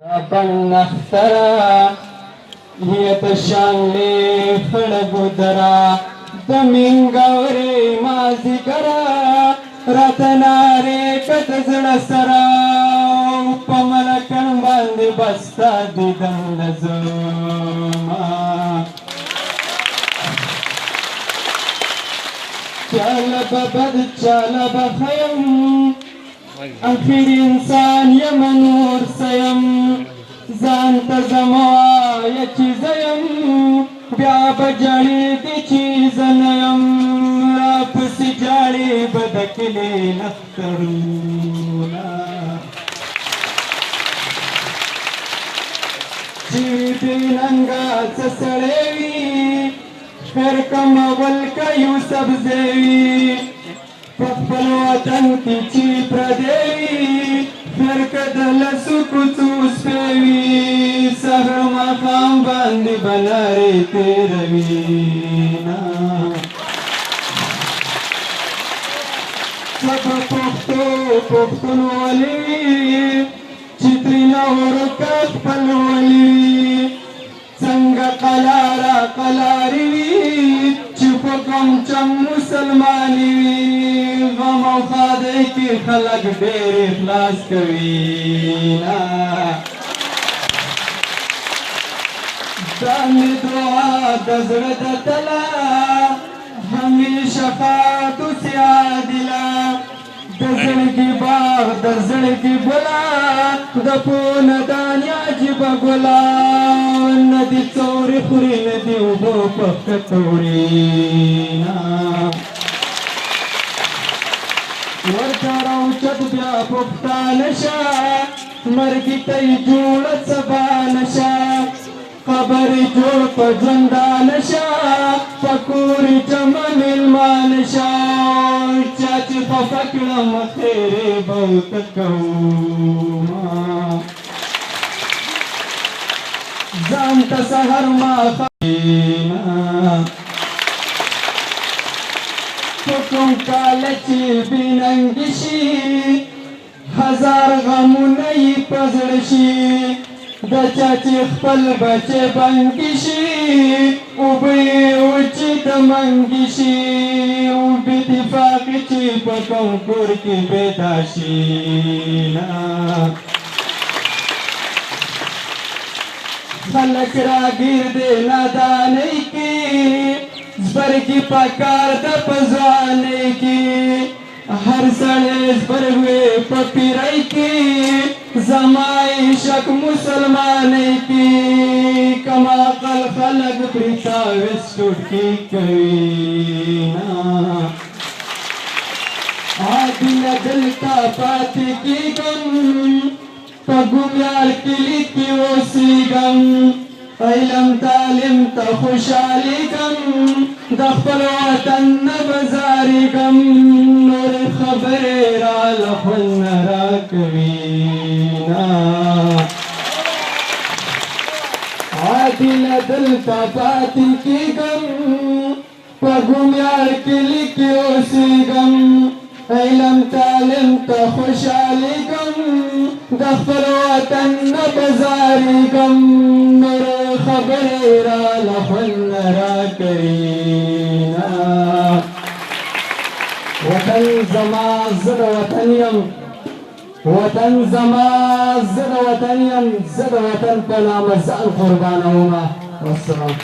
بن اخترا هي تشانلي خلقدرا دمینگوری مازی کرا رتناری کتزڑ سرا پملکن باندی بستا دیدن لزوما چال ببد چال بخیم آخر انسان یم نور سیم ځان ته زما وایه چې زه یم بیا به جړېږي چې زه نه یم راپسې جاړې به د کلي نښترونه چې وي بې ننګه څه سړی وي خیر کمول که یوسف زی وي په خپل وطن کې چې پردی وي خیر که د لسو کوڅو سپی وي سهر ماښام باندې به لارې تېروي څه به پښتونولي وي چې ترېنه ورکه خپلولي وي څنګه قلاره قلارې وي چې په کوم چم مسلمانې وي غم او ښادۍ کې خلک ډېر اخلاص کوي دا مې دعا د زړه د تله همیشه ښاد اوسې عادله د زړګي باغ د زړګي ګله د پونه دانې عجیبه ګله نه دې څورې خوري نه دې اوبه په کټوري ورته راوچت بیا پښتانه شه مرګي ته یې جوړه سبا نشه قبر جوړ په ژوندانه شه په کور جمع مېلمانه شه چا چې خفه کړم خیرې به ورته کومه ځان ته سحر ماښام په کوم کاله چې بې ننګې شي هزار غمونه یې په زړه شي د چا چې خپل بچی بنګې شي اوبه یې وچې د منګې شي اوبې دفاقې چې په کوم کور کې پیدا شي خلک راګیر دی نادانۍ کې زبرګي په کار د په ځوانۍ کې هر سړی زبرګوي په پیرۍ کې زما عشق مسلمانۍ کې کم عقل خلک پرې تاویز ټوټکي کوي عادله دلته پاتې کېږم په ګومیار کلي کې اوسېږم علم تعلیم ته خوشحالېږم د خپل وطن نه به زارېږم نورې خبرې راله خوند نه راکوي عادله دلته پاتې کېږم په ګومیار کلي کې اوسېږم علم تعلیم ته خوشحالېږم د خپل وطن نه به زارېږم نورې خبرې راله خوند نه راکوي وطن زما زه د وطن یم وطن زما زه د وطن یم زه د وطن په نامه ځان قربانومه والسلام